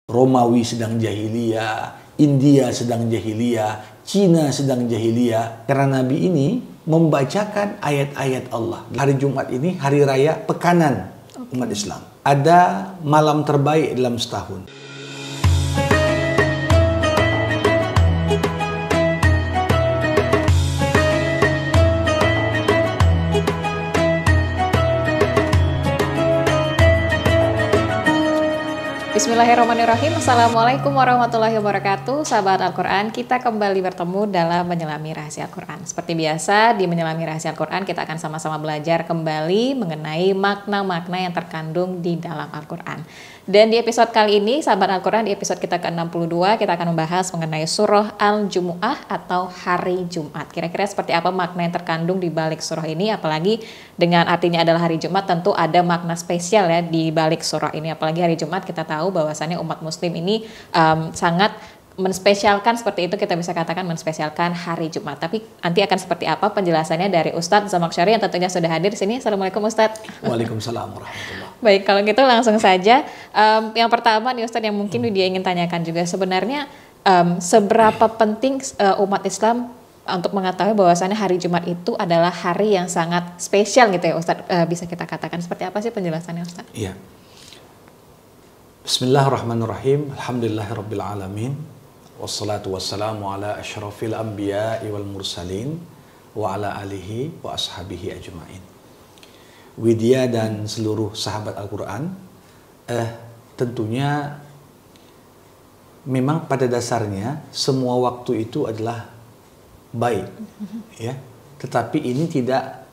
Romawi sedang jahiliyah, India sedang jahiliyah, Cina sedang jahiliyah. Karena Nabi ini membacakan ayat-ayat Allah. Hari Jumat ini hari raya pekanan umat Islam. Ada malam terbaik dalam setahun. Bismillahirrahmanirrahim. Assalamualaikum warahmatullahi wabarakatuh. Sahabat Al-Quran, kita kembali bertemu dalam Menyelami Rahasia Al-Quran. Seperti biasa, di Menyelami Rahasia Al-Quran kita akan sama-sama belajar kembali mengenai makna-makna yang terkandung di dalam Al-Quran. Dan di episode kali ini, sahabat Al-Quran, di episode kita ke-62, kita akan membahas mengenai surah Al-Jumu'ah atau hari Jumat. Kira-kira seperti apa makna yang terkandung di balik surah ini, apalagi dengan artinya adalah hari Jumat, tentu ada makna spesial ya di balik surah ini. Apalagi hari Jumat kita tahu bahwasannya umat muslim ini sangat menspesialkan, seperti itu kita bisa katakan menspesialkan hari Jumat. Tapi nanti akan seperti apa penjelasannya dari Ustadz Zamakhsyari yang tentunya sudah hadir di sini. Assalamualaikum Ustadz. Waalaikumsalam warahmatullahi. Baik, kalau gitu langsung saja. Yang pertama nih Ustadz, yang mungkin dia ingin tanyakan juga, sebenarnya seberapa penting umat Islam untuk mengetahui bahwasannya hari Jumat itu adalah hari yang sangat spesial gitu ya Ustadz, bisa kita katakan. Seperti apa sih penjelasannya Ustadz? Iya. Bismillahirrahmanirrahim. Alhamdulillahirabbil alamin. Wassalatu wassalamu ala asyrafil anbiya'i wal mursalin wa ala alihi wa ashabihi ajma'in. Widya dan seluruh sahabat Al-Quran, tentunya memang pada dasarnya semua waktu itu adalah baik, ya. Tetapi ini tidak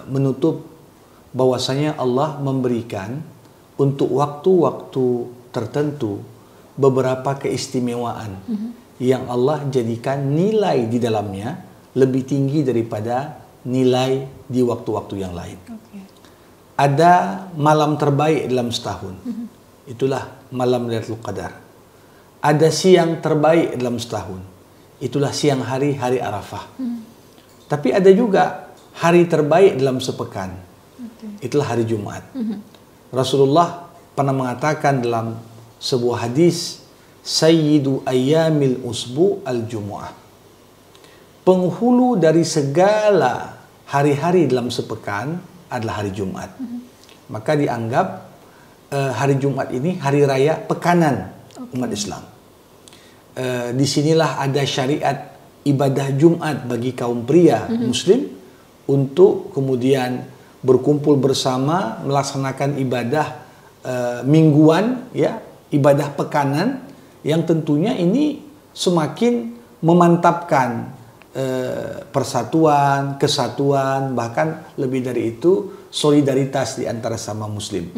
menutup bahwasanya Allah memberikan untuk waktu-waktu tertentu beberapa keistimewaan yang Allah jadikan nilai di dalamnya lebih tinggi daripada nilai di waktu-waktu yang lain. Ada malam terbaik dalam setahun, itulah malam Lailatul Qadar. Ada siang terbaik dalam setahun, itulah siang hari Arafah. Tapi ada juga hari terbaik dalam sepekan, itulah hari Jumat. Rasulullah pernah mengatakan dalam sebuah hadis, Sayyidu ayyamil usbu al-jumu'ah. Penghulu dari segala hari-hari dalam sepekan adalah hari Jumat. Maka dianggap hari Jumat ini hari raya pekanan umat Islam. Disinilah ada syariat ibadah Jumat bagi kaum pria muslim untuk kemudian berkumpul bersama melaksanakan ibadah mingguan, ya, ibadah pekanan, yang tentunya ini semakin memantapkan persatuan, kesatuan, bahkan lebih dari itu solidaritas di antara sama muslim.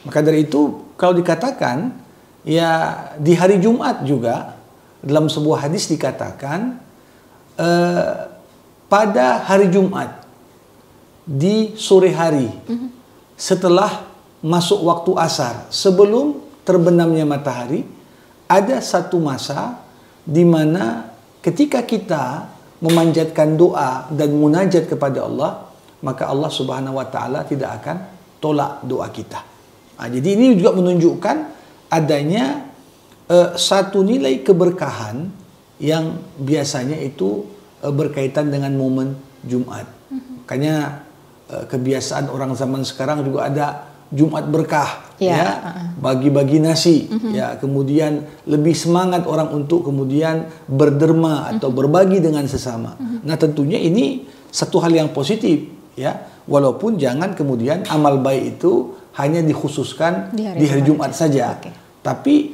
Maka dari itu kalau dikatakan ya di hari Jumat juga dalam sebuah hadis dikatakan pada hari Jumat di sore hari setelah masuk waktu asar, sebelum terbenamnya matahari, ada satu masa di mana ketika kita memanjatkan doa dan munajat kepada Allah, maka Allah Subhanahu wa taala tidak akan tolak doa kita. Jadi ini juga menunjukkan adanya satu nilai keberkahan yang biasanya itu berkaitan dengan momen Jumat. Makanya kebiasaan orang zaman sekarang juga ada Jumat berkah, bagi-bagi nasi, ya, kemudian lebih semangat orang untuk kemudian berderma atau berbagi dengan sesama. Nah, tentunya ini satu hal yang positif, ya, walaupun jangan kemudian amal baik itu hanya dikhususkan di hari Jumat saja. Tapi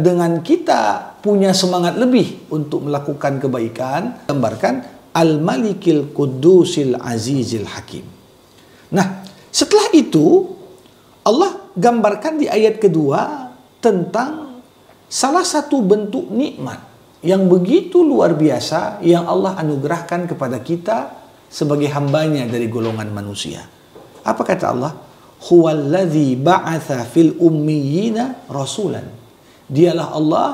dengan kita punya semangat lebih untuk melakukan kebaikan, gambarkan Al-Malikil Qudusil Azizil Hakim. Nah, setelah itu Allah gambarkan di ayat kedua tentang salah satu bentuk nikmat yang begitu luar biasa yang Allah anugerahkan kepada kita sebagai hambanya dari golongan manusia. Apa kata Allah? Huwallazi ba'atha fil ummiyina rasulan. Dialah Allah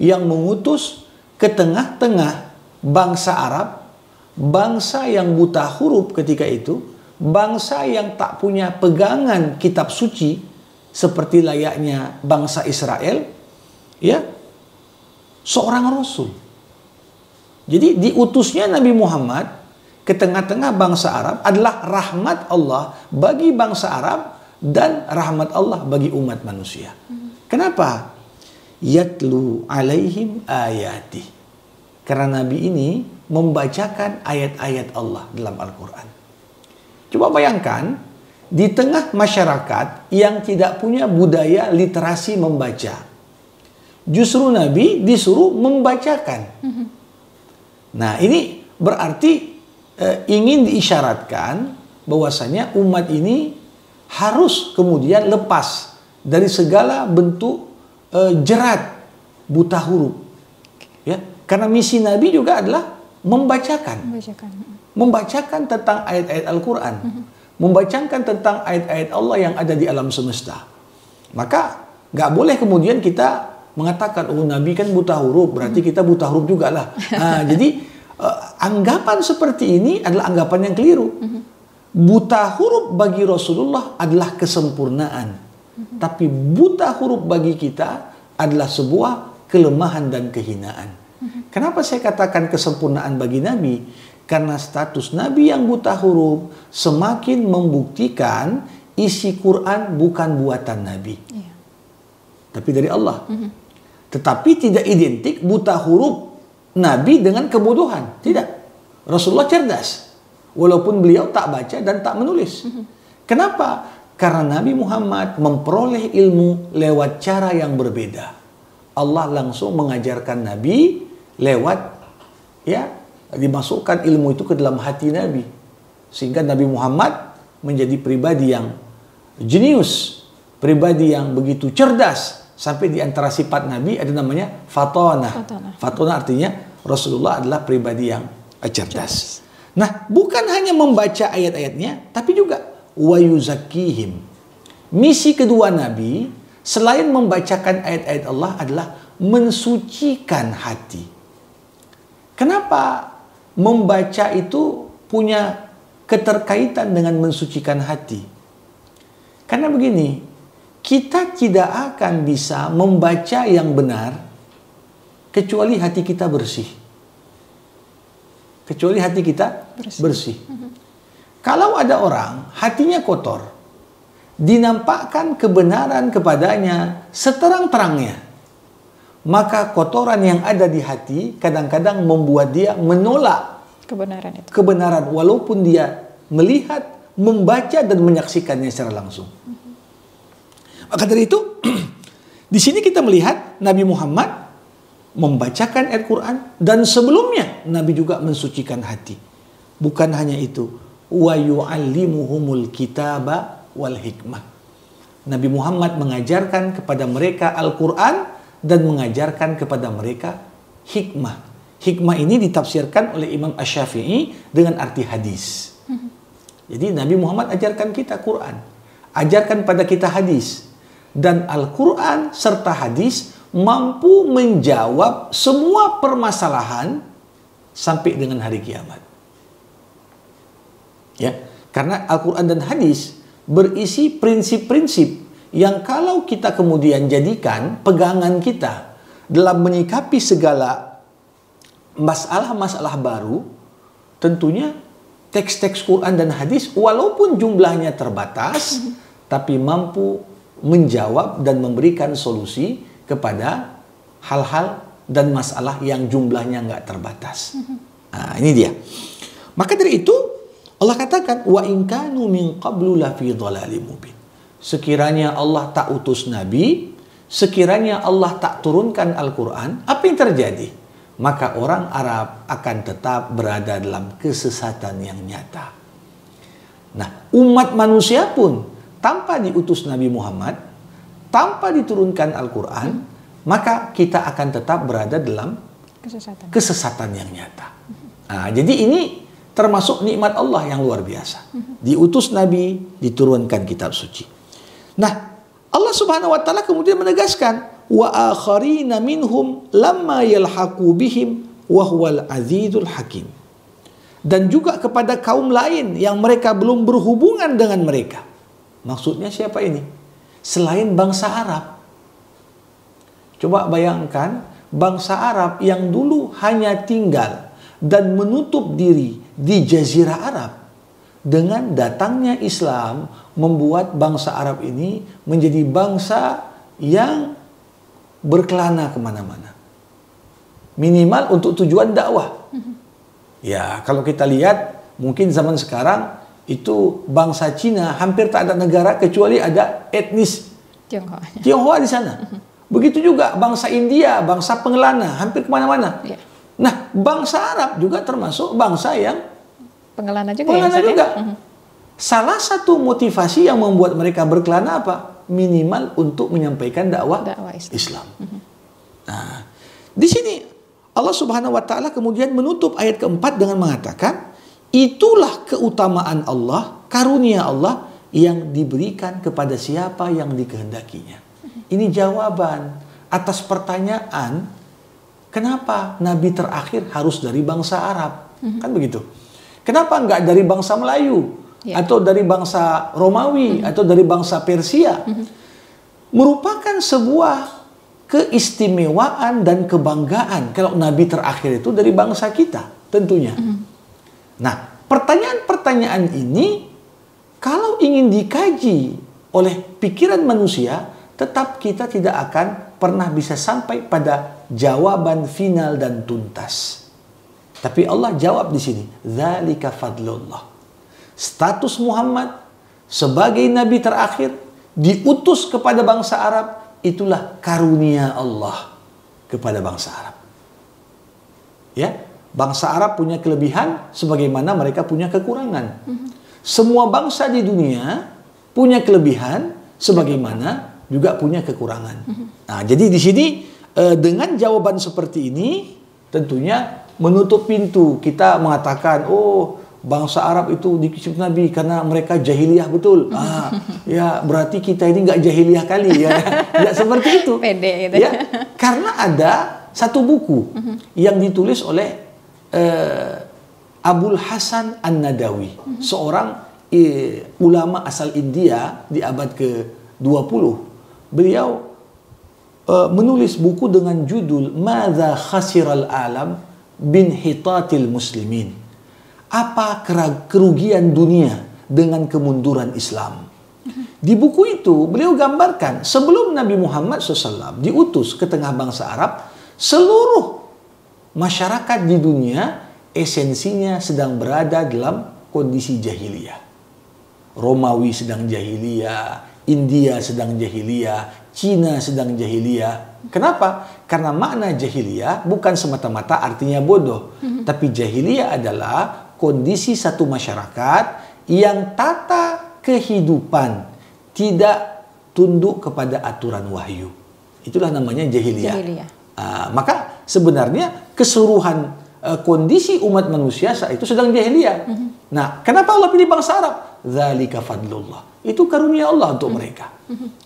yang mengutus ke tengah-tengah bangsa Arab, bangsa yang buta huruf ketika itu, bangsa yang tak punya pegangan kitab suci seperti layaknya bangsa Israel, ya, seorang rasul. Jadi diutusnya Nabi Muhammad ke tengah-tengah bangsa Arab adalah rahmat Allah bagi bangsa Arab dan rahmat Allah bagi umat manusia. Kenapa? Yatlu alaihim ayati. Karena Nabi ini membacakan ayat-ayat Allah dalam Al-Quran. Coba bayangkan, di tengah masyarakat yang tidak punya budaya literasi membaca, justru Nabi disuruh membacakan. Nah, ini berarti ingin diisyaratkan bahwasanya umat ini harus kemudian lepas dari segala bentuk jerat buta huruf, ya, karena misi Nabi juga adalah membacakan tentang ayat-ayat Al-Quran, membacakan tentang ayat-ayat Allah yang ada di alam semesta. Maka nggak boleh kemudian kita mengatakan, oh Nabi kan buta huruf, berarti kita buta huruf juga lah. Nah, jadi anggapan seperti ini adalah anggapan yang keliru. Buta huruf bagi Rasulullah adalah kesempurnaan. Tapi buta huruf bagi kita adalah sebuah kelemahan dan kehinaan. Kenapa saya katakan kesempurnaan bagi Nabi? Karena status Nabi yang buta huruf semakin membuktikan isi Quran bukan buatan Nabi, tapi dari Allah. Tetapi tidak identik buta huruf Nabi dengan kebodohan. Tidak. Rasulullah cerdas, walaupun beliau tak baca dan tak menulis. Kenapa? Karena Nabi Muhammad memperoleh ilmu lewat cara yang berbeda. Allah langsung mengajarkan Nabi lewat, ya, dimasukkan ilmu itu ke dalam hati Nabi. Sehingga Nabi Muhammad menjadi pribadi yang jenius, pribadi yang begitu cerdas. Sampai di antara sifat Nabi ada namanya fatona. Fatona artinya Rasulullah adalah pribadi yang cerdas. Nah, bukan hanya membaca ayat-ayatnya, tapi juga wa yuzakkihim. Misi kedua Nabi selain membacakan ayat-ayat Allah adalah mensucikan hati. Kenapa membaca itu punya keterkaitan dengan mensucikan hati? Karena begini, kita tidak akan bisa membaca yang benar kecuali hati kita bersih. Kecuali hati kita bersih. Kalau ada orang hatinya kotor, dinampakkan kebenaran kepadanya seterang-terangnya, maka kotoran yang ada di hati kadang-kadang membuat dia menolak kebenaran itu. Kebenaran walaupun dia melihat, membaca dan menyaksikannya secara langsung. Maka dari itu, di sini kita melihat Nabi Muhammad membacakan ayat Quran dan sebelumnya Nabi juga mensucikan hati. Bukan hanya itu, wa yu'allimuhumul kitaba wal hikmah. Nabi Muhammad mengajarkan kepada mereka Al-Quran dan mengajarkan kepada mereka hikmah. Hikmah ini ditafsirkan oleh Imam Asy-Syafi'i dengan arti hadis. Jadi Nabi Muhammad ajarkan kita Quran, ajarkan pada kita hadis. Dan Al-Quran serta hadis mampu menjawab semua permasalahan sampai dengan hari kiamat. Ya, karena Al-Quran dan hadis berisi prinsip-prinsip yang kalau kita kemudian jadikan pegangan kita dalam menyikapi segala masalah-masalah baru, tentunya teks-teks Quran dan hadis walaupun jumlahnya terbatas, tapi mampu menjawab dan memberikan solusi kepada hal-hal dan masalah yang jumlahnya nggak terbatas. Nah, ini dia. Maka dari itu Allah katakan wa in kanu min qablu la fi dhalalim mubin. Sekiranya Allah tak utus Nabi, sekiranya Allah tak turunkan Al-Quran, apa yang terjadi? Maka orang Arab akan tetap berada dalam kesesatan yang nyata. Nah, umat manusia pun tanpa diutus Nabi Muhammad, tanpa diturunkan Al-Quran, maka kita akan tetap berada dalam kesesatan yang nyata. Nah, jadi ini termasuk nikmat Allah yang luar biasa. Diutus Nabi, diturunkan kitab suci. Nah, Allah Subhanahu wa taala kemudian menegaskan wa akharina minhum lamma yalhaqu bihim wa huwal azizul hakim. Dan juga kepada kaum lain yang mereka belum berhubungan dengan mereka. Maksudnya siapa ini? Selain bangsa Arab. Coba bayangkan bangsa Arab yang dulu hanya tinggal dan menutup diri di Jazirah Arab, dengan datangnya Islam membuat bangsa Arab ini menjadi bangsa yang berkelana kemana-mana. Minimal untuk tujuan dakwah. Ya, kalau kita lihat mungkin zaman sekarang itu bangsa Cina hampir tak ada negara kecuali ada etnis Tionghoa di sana. Begitu juga bangsa India, bangsa pengelana, hampir kemana-mana. Ya. Nah, bangsa Arab juga termasuk bangsa yang pengelana juga. Pengelana juga. Salah satu motivasi yang membuat mereka berkelana apa? Minimal untuk menyampaikan dakwah Islam. Nah, di sini Allah Subhanahu wa taala kemudian menutup ayat keempat dengan mengatakan, itulah keutamaan Allah, karunia Allah yang diberikan kepada siapa yang dikehendakinya. Ini jawaban atas pertanyaan kenapa Nabi terakhir harus dari bangsa Arab. Kan begitu. Kenapa enggak dari bangsa Melayu? Atau dari bangsa Romawi? Atau dari bangsa Persia? Merupakan sebuah keistimewaan dan kebanggaan kalau Nabi terakhir itu dari bangsa kita, tentunya. Nah, pertanyaan-pertanyaan ini kalau ingin dikaji oleh pikiran manusia, tetap kita tidak akan pernah bisa sampai pada jawaban final dan tuntas. Tapi Allah jawab di sini, dzalika fadlullah. Status Muhammad sebagai nabi terakhir diutus kepada bangsa Arab, itulah karunia Allah kepada bangsa Arab. Ya, bangsa Arab punya kelebihan sebagaimana mereka punya kekurangan. Semua bangsa di dunia punya kelebihan sebagaimana juga punya kekurangan. Nah, jadi di sini dengan jawaban seperti ini tentunya menutup pintu kita mengatakan, oh, bangsa Arab itu dikisip Nabi karena mereka jahiliyah betul. Ya berarti kita ini nggak jahiliyah kali ya. Nggak seperti itu. Pede gitu. Ya, karena ada satu buku yang ditulis oleh Abul Hasan An-Nadawi, seorang ulama asal India di abad ke-20. Beliau menulis buku dengan judul Madza khasiral alam bin hitatil muslimin. Apa kerugian dunia dengan kemunduran Islam? Di buku itu beliau gambarkan sebelum Nabi Muhammad SAW diutus ke tengah bangsa Arab, seluruh masyarakat di dunia esensinya sedang berada dalam kondisi jahiliyah. Romawi sedang jahiliyah, India sedang jahiliyah, Cina sedang jahiliyah. Kenapa? Karena makna jahiliyah bukan semata-mata artinya bodoh, tapi jahiliyah adalah kondisi satu masyarakat yang tata kehidupan tidak tunduk kepada aturan wahyu. Itulah namanya jahiliyah. Maka sebenarnya keseluruhan kondisi umat manusia saat itu sedang jahiliyah. Nah, kenapa Allah pilih bangsa Arab? Dzalika fadlullah. Itu karunia Allah untuk mereka.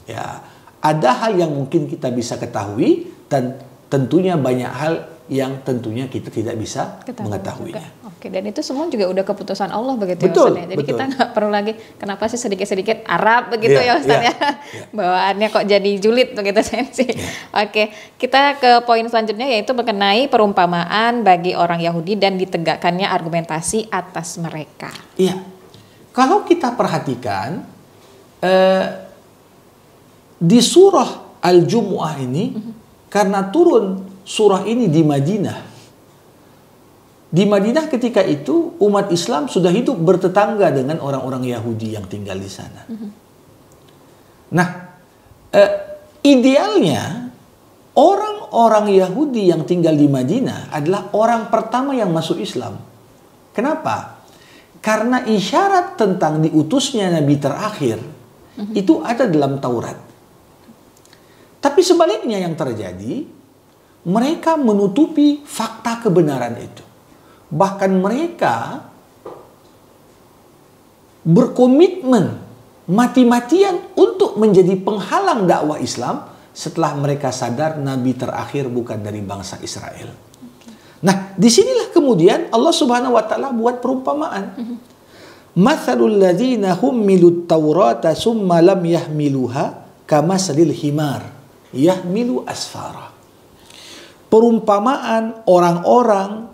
Ya, ada hal yang mungkin kita bisa ketahui dan tentunya banyak hal yang tentunya kita tidak bisa mengetahuinya. Oke, dan itu semua juga udah keputusan Allah begitu betul, ya Ustaz ya. Jadi betul. kita nggak perlu lagi kenapa sih sedikit-sedikit Arab begitu ya Ustaz ya. Bawaannya kok jadi julid begitu sensi. Oke, kita ke poin selanjutnya yaitu mengenai perumpamaan bagi orang Yahudi dan ditegakkannya argumentasi atas mereka. Iya. Kalau kita perhatikan di surah Al-Jumu'ah ini karena turun surah ini di Madinah. Di Madinah ketika itu umat Islam sudah hidup bertetangga dengan orang-orang Yahudi yang tinggal di sana. Nah, idealnya orang-orang Yahudi yang tinggal di Madinah adalah orang pertama yang masuk Islam. Kenapa? Karena isyarat tentang diutusnya Nabi terakhir itu ada dalam Taurat. Tapi sebaliknya yang terjadi, mereka menutupi fakta kebenaran itu. Bahkan mereka berkomitmen mati-matian untuk menjadi penghalang dakwah Islam setelah mereka sadar Nabi terakhir bukan dari bangsa Israel. Nah, disinilah kemudian Allah Subhanahu wa taala buat perumpamaan. Mathalul ladzina hummilut taurata summa lam yahmiluha kamasalil himar yahmilu asfara. Perumpamaan orang-orang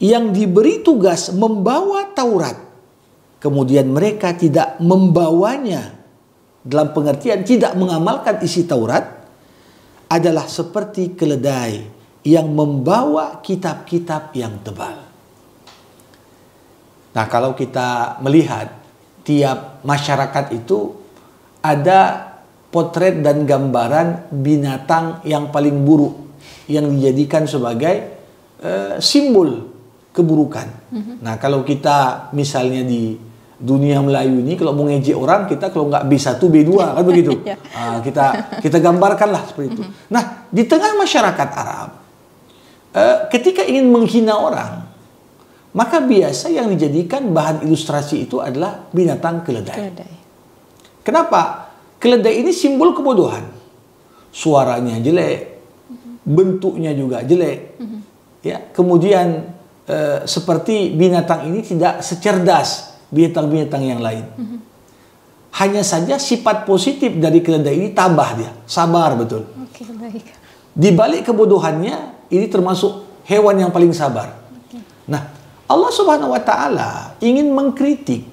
yang diberi tugas membawa Taurat, kemudian mereka tidak membawanya, dalam pengertian tidak mengamalkan isi Taurat, adalah seperti keledai yang membawa kitab-kitab yang tebal. Nah, kalau kita melihat tiap masyarakat itu ada potret dan gambaran binatang yang paling buruk yang dijadikan sebagai simbol keburukan. Nah, kalau kita misalnya di dunia Melayu ini, kalau mau ngejek orang, kita kalau nggak B1, B2, kan begitu. Kita gambarkanlah seperti itu. Nah, di tengah masyarakat Arab, ketika ingin menghina orang, maka biasa yang dijadikan bahan ilustrasi itu adalah binatang keledai. Kenapa? Keledai ini simbol kebodohan. Suaranya jelek, bentuknya juga jelek. Ya, kemudian seperti binatang ini tidak secerdas binatang-binatang yang lain. Hanya saja sifat positif dari keledai ini tabah dia, sabar betul. Oke, baik. Di balik kebodohannya, ini termasuk hewan yang paling sabar. Nah, Allah Subhanahu wa Ta'ala ingin mengkritik,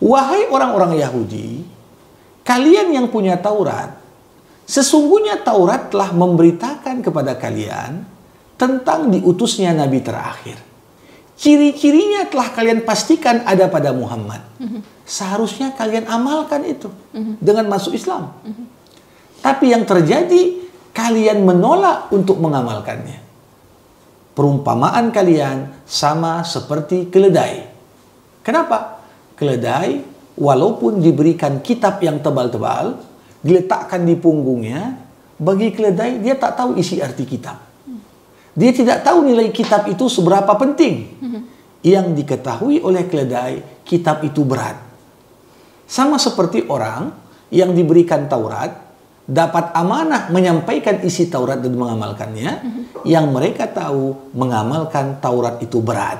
wahai orang-orang Yahudi, kalian yang punya Taurat, sesungguhnya Taurat telah memberitakan kepada kalian tentang diutusnya Nabi terakhir. Ciri-cirinya telah kalian pastikan ada pada Muhammad. Seharusnya kalian amalkan itu dengan masuk Islam. Tapi yang terjadi, kalian menolak untuk mengamalkannya. Perumpamaan kalian sama seperti keledai. Kenapa? Keledai, walaupun diberikan kitab yang tebal-tebal, diletakkan di punggungnya, bagi keledai dia tak tahu isi arti kitab. Dia tidak tahu nilai kitab itu seberapa penting. Yang diketahui oleh keledai, kitab itu berat. Sama seperti orang yang diberikan Taurat, dapat amanah menyampaikan isi Taurat dan mengamalkannya, yang mereka tahu mengamalkan Taurat itu berat.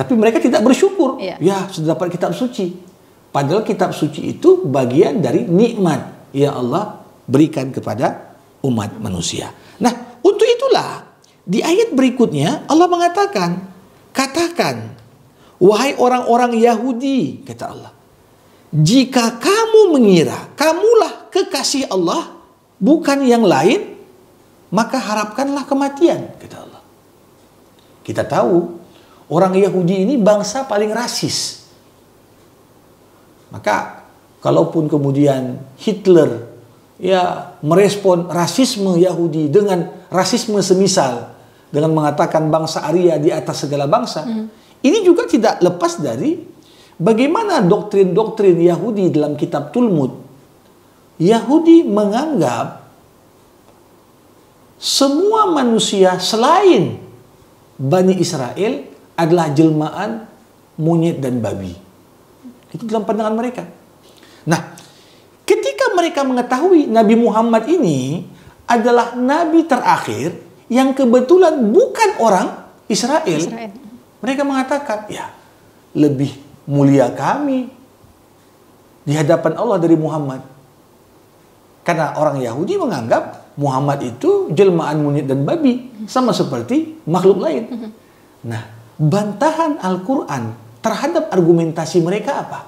Tapi mereka tidak bersyukur. Ya, sudah dapat kitab suci. Padahal kitab suci itu bagian dari nikmat yang Allah berikan kepada umat manusia. Nah, untuk itulah di ayat berikutnya Allah mengatakan, katakan, wahai orang-orang Yahudi, kata Allah, jika kamu mengira kamulah kekasih Allah, bukan yang lain, maka harapkanlah kematian, kata Allah. Kita tahu orang Yahudi ini bangsa paling rasis. Maka kalaupun kemudian Hitler ya merespon rasisme Yahudi dengan rasisme semisal, dengan mengatakan bangsa Arya di atas segala bangsa, ini juga tidak lepas dari bagaimana doktrin-doktrin Yahudi dalam kitab Talmud. Yahudi menganggap semua manusia selain Bani Israel adalah jelmaan monyet dan babi. Itu dalam pandangan mereka. Nah, ketika mereka mengetahui Nabi Muhammad ini adalah Nabi terakhir yang kebetulan bukan orang Israel. Mereka mengatakan, ya lebih mulia kami di hadapan Allah dari Muhammad. Karena orang Yahudi menganggap Muhammad itu jelmaan monyet dan babi, sama seperti makhluk lain. Nah, bantahan Al-Quran terhadap argumentasi mereka apa?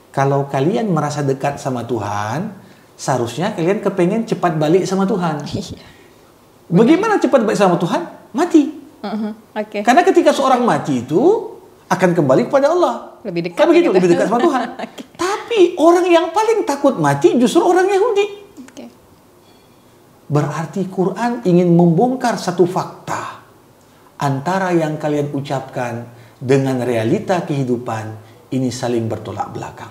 Kalau kalian merasa dekat sama Tuhan, seharusnya kalian kepengen cepat balik sama Tuhan. Bagaimana cepat balik sama Tuhan? Mati. Karena ketika seorang mati itu akan kembali kepada Allah. Lebih dekat. Begitu, lebih dekat sama Tuhan. Tapi orang yang paling takut mati justru orang Yahudi. Berarti Quran ingin membongkar satu fakta antara yang kalian ucapkan dengan realita kehidupan ini saling bertolak belakang.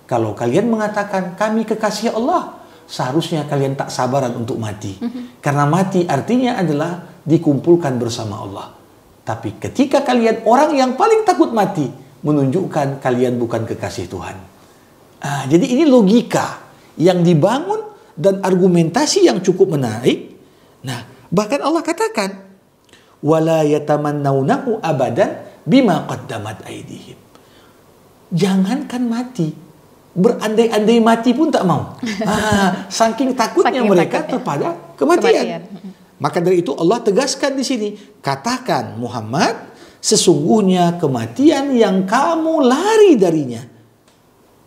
Kalau kalian mengatakan kami kekasih Allah, seharusnya kalian tak sabaran untuk mati. Karena mati artinya adalah dikumpulkan bersama Allah. Tapi ketika kalian orang yang paling takut mati, menunjukkan kalian bukan kekasih Tuhan. Jadi ini logika yang dibangun dan argumentasi yang cukup menarik. Nah, bahkan Allah katakan, wala yatamannawnahu abadan bima qaddamat aydihim. Jangankan mati, berandai-andai mati pun tak mau. Saking takutnya mereka kepada kematian. Maka dari itu Allah tegaskan di sini, katakan Muhammad, sesungguhnya kematian yang kamu lari darinya,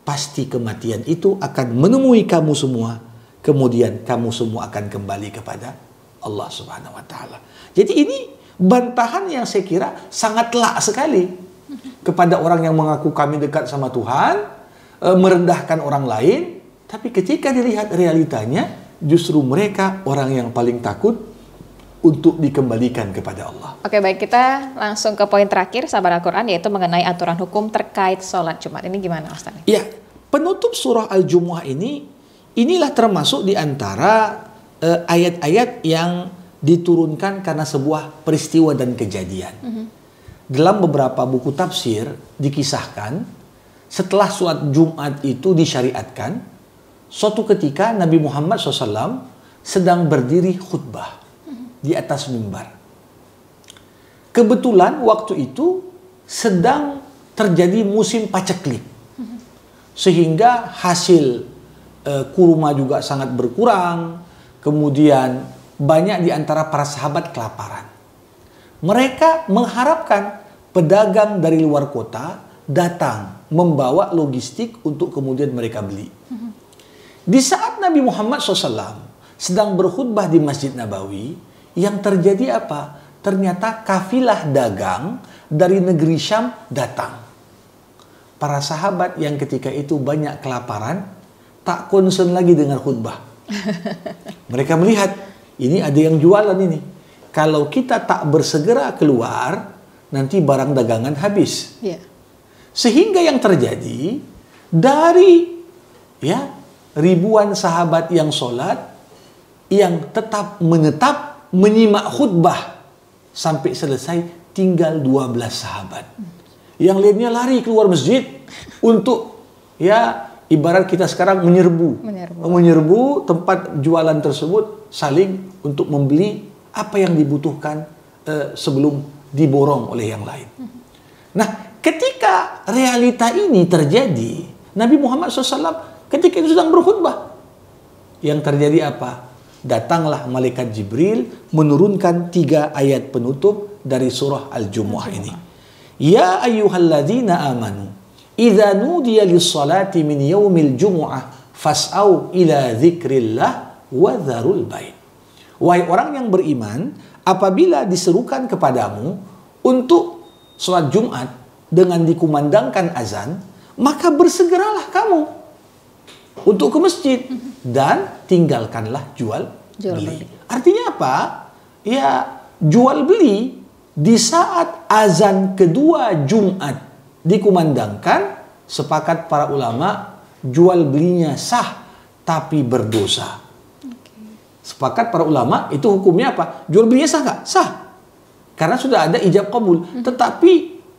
pasti kematian itu akan menemui kamu semua. Kemudian kamu semua akan kembali kepada Allah Subhanahu wa Ta'ala. Jadi ini bantahan yang saya kira sangat telak sekali kepada orang yang mengaku kami dekat sama Tuhan, merendahkan orang lain, tapi ketika dilihat realitanya, justru mereka orang yang paling takut untuk dikembalikan kepada Allah. Oke, baik, kita langsung ke poin terakhir sahabat Al-Quran, yaitu mengenai aturan hukum terkait sholat Jumat. Ini gimana Ustaz? Ya, penutup surah Al-Jumu'ah inilah termasuk di antara ayat-ayat yang diturunkan karena sebuah peristiwa dan kejadian. Dalam beberapa buku tafsir dikisahkan, setelah sholat Jumat itu disyariatkan, suatu ketika Nabi Muhammad SAW sedang berdiri khutbah di atas mimbar. Kebetulan waktu itu sedang terjadi musim paceklik, sehingga hasil kurma juga sangat berkurang. Kemudian banyak di antara para sahabat kelaparan. Mereka mengharapkan pedagang dari luar kota datang membawa logistik untuk kemudian mereka beli. Di saat Nabi Muhammad SAW sedang berkhutbah di Masjid Nabawi, yang terjadi apa? Ternyata kafilah dagang dari negeri Syam datang. Para sahabat yang ketika itu banyak kelaparan, tak concern lagi dengan khutbah. Mereka melihat, ini ada yang jualan ini. Kalau kita tak bersegera keluar, nanti barang dagangan habis. Sehingga yang terjadi, dari ribuan sahabat yang sholat, yang tetap menetap menyimak khutbah sampai selesai, tinggal 12 sahabat. Yang lainnya lari keluar masjid untuk ibarat kita sekarang menyerbu tempat jualan tersebut, saling untuk membeli apa yang dibutuhkan sebelum diborong oleh yang lain. Nah, ketika realita ini terjadi, Nabi Muhammad SAW ketika itu sedang berkhutbah, yang terjadi apa? Datanglah malaikat Jibril menurunkan 3 ayat penutup dari surah Al-Jumu'ah ini. Ya ayyuhalladzina amanu idza nudiya lis-salati min yaumil jumu'ah fas'au ila dzikrillah wa dzarul bait. Wahai orang yang beriman, apabila diserukan kepadamu untuk salat Jumat dengan dikumandangkan azan, maka bersegeralah kamu untuk ke masjid dan tinggalkanlah jual beli. Artinya apa? Ya, jual beli di saat azan kedua Jumat dikumandangkan, sepakat para ulama, jual belinya sah tapi berdosa. Sepakat para ulama, itu hukumnya apa? Jual belinya sah nggak? Sah. Karena sudah ada ijab kabul. Tetapi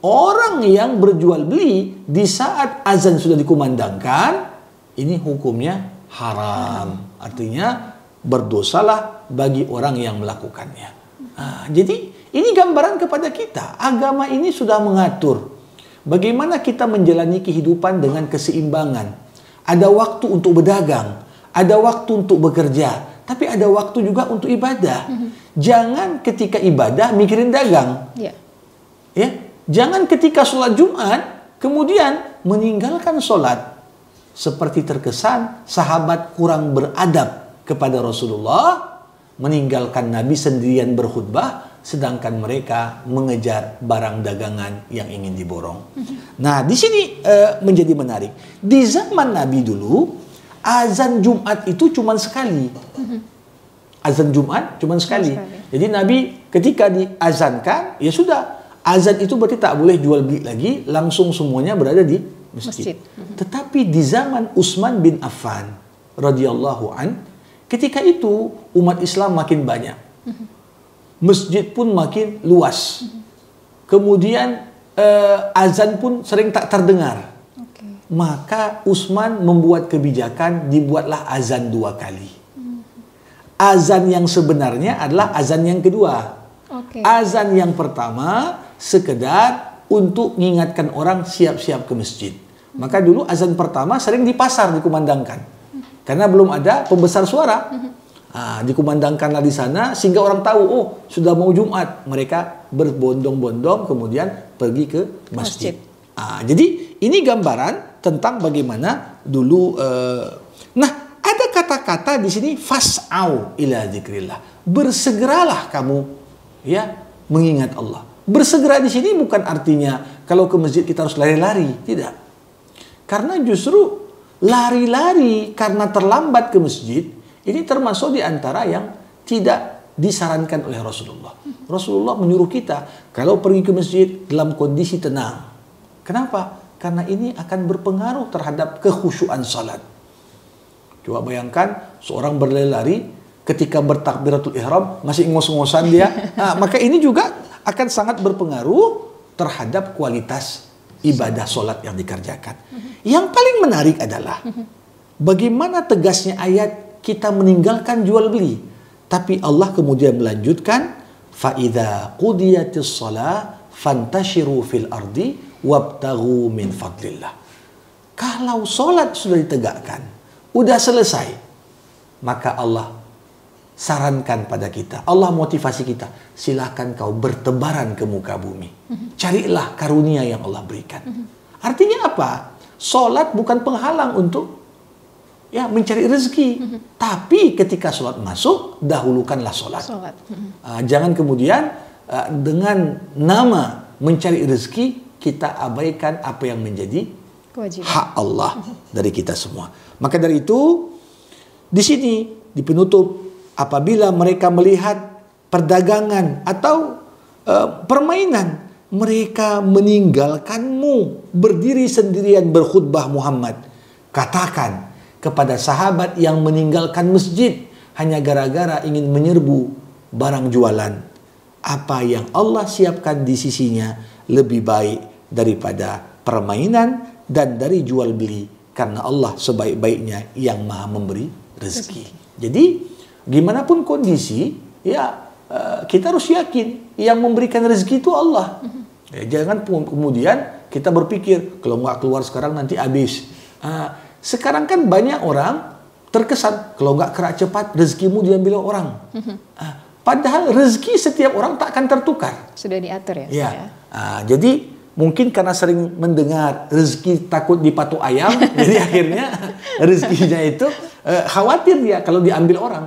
orang yang berjual beli di saat azan sudah dikumandangkan, ini hukumnya haram. Artinya berdosalah bagi orang yang melakukannya. Jadi ini gambaran kepada kita. Agama ini sudah mengatur bagaimana kita menjalani kehidupan dengan keseimbangan. Ada waktu untuk berdagang, ada waktu untuk bekerja, tapi ada waktu juga untuk ibadah. Jangan ketika ibadah mikirin dagang. Jangan ketika sholat Jumat kemudian meninggalkan sholat. Seperti terkesan sahabat kurang beradab kepada Rasulullah, meninggalkan Nabi sendirian berkhutbah, sedangkan mereka mengejar barang dagangan yang ingin diborong. Nah, di sini menjadi menarik. Di zaman Nabi dulu, azan Jumat itu cuma sekali. Azan Jumat cuma sekali. Jadi Nabi ketika diazankan, ya sudah. Azan itu berarti tak boleh jual beli lagi, langsung semuanya berada di masjid. Tetapi di zaman Utsman bin Affan radhiyallahu an, ketika itu umat Islam makin banyak. Masjid pun makin luas. Kemudian azan pun sering tak terdengar. Maka Utsman membuat kebijakan, dibuatlah azan 2 kali. Azan yang sebenarnya adalah azan yang kedua. Azan yang pertama sekedar untuk mengingatkan orang siap-siap ke masjid. Maka dulu azan pertama sering di pasar dikumandangkan. Karena belum ada pembesar suara. Dikumandangkanlah di sana sehingga orang tahu, oh sudah mau Jumat. Mereka berbondong-bondong kemudian pergi ke masjid. Jadi ini gambaran tentang bagaimana dulu. Nah, ada kata-kata di sini fas'au ila dzikrillah. Bersegeralah kamu ya mengingat Allah. Bersegera di sini bukan artinya kalau ke masjid kita harus lari-lari, tidak. Karena justru lari-lari karena terlambat ke masjid ini termasuk di antara yang tidak disarankan oleh Rasulullah. Rasulullah menyuruh kita kalau pergi ke masjid dalam kondisi tenang. Kenapa? Karena ini akan berpengaruh terhadap kekhusyuan salat. Coba bayangkan seorang berlari-lari ketika bertakbiratul ihram masih ngos-ngosan dia. Maka ini juga akan sangat berpengaruh terhadap kualitas ibadah salat yang dikerjakan. Yang paling menarik adalah bagaimana tegasnya ayat kita meninggalkan jual beli. Tapi Allah kemudian melanjutkan, فَإِذَا قُضِيَتِ الصَّلَاةِ فَانْتَشِرُوا فِي الْأَرْضِ وَابْتَغُوا مِنْ فَضْلِ اللَّهِ. Kalau solat sudah ditegakkan, udah selesai, maka Allah sarankan pada kita, Allah motivasi kita, silakan kau bertebaran ke muka bumi. Carilah karunia yang Allah berikan. Artinya apa? Solat bukan penghalang untuk mencari rezeki. Tapi ketika sholat masuk, dahulukanlah sholat. Jangan kemudian dengan nama mencari rezeki, kita abaikan apa yang menjadi kewajiban hak Allah dari kita semua. Maka dari itu, di sini di penutup, apabila mereka melihat perdagangan atau permainan, mereka meninggalkanmu, berdiri sendirian berkhutbah Muhammad. Katakan kepada sahabat yang meninggalkan masjid hanya gara-gara ingin menyerbu barang jualan, apa yang Allah siapkan di sisinya lebih baik daripada permainan dan dari jual beli, karena Allah sebaik-baiknya yang maha memberi rezeki. Jadi gimana pun kondisi, kita harus yakin yang memberikan rezeki itu Allah. Jangan kemudian kita berpikir kalau nggak keluar sekarang nanti habis. Sekarang kan banyak orang terkesan kalau nggak gerak cepat rezekimu diambil orang. Padahal rezeki setiap orang tak akan tertukar. Sudah diatur ya. Jadi mungkin karena sering mendengar rezeki takut dipatok ayam, jadi akhirnya rezekinya itu khawatir dia kalau diambil orang.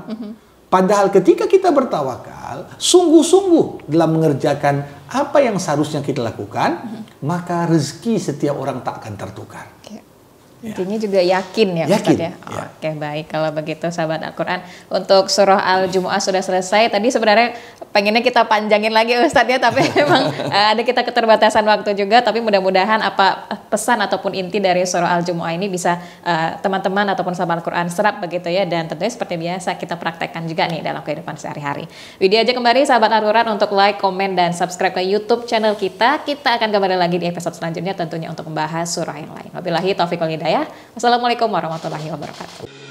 Padahal ketika kita bertawakal, sungguh-sungguh dalam mengerjakan apa yang seharusnya kita lakukan, maka rezeki setiap orang tak akan tertukar. Intinya juga yakin ya Ustaz ya. Oke, baik, kalau begitu sahabat Al-Quran, untuk surah Al-Jumu'ah sudah selesai. Tadi sebenarnya pengennya kita panjangin lagi Ustaz ya, tapi memang ada kita keterbatasan waktu juga. Tapi mudah-mudahan apa pesan ataupun inti dari surah Al-Jumu'ah ini bisa teman-teman ataupun sahabat Al-Quran serap begitu ya. Dan tentunya seperti biasa kita praktekkan juga nih dalam kehidupan sehari-hari. Video aja kembali sahabat Al-Quran untuk like, komen, dan subscribe ke YouTube channel kita. Kita akan kembali lagi di episode selanjutnya tentunya untuk membahas surah yang lain. Wabillahi taufiq wal hidayah. Wassalamualaikum warahmatullahi wabarakatuh.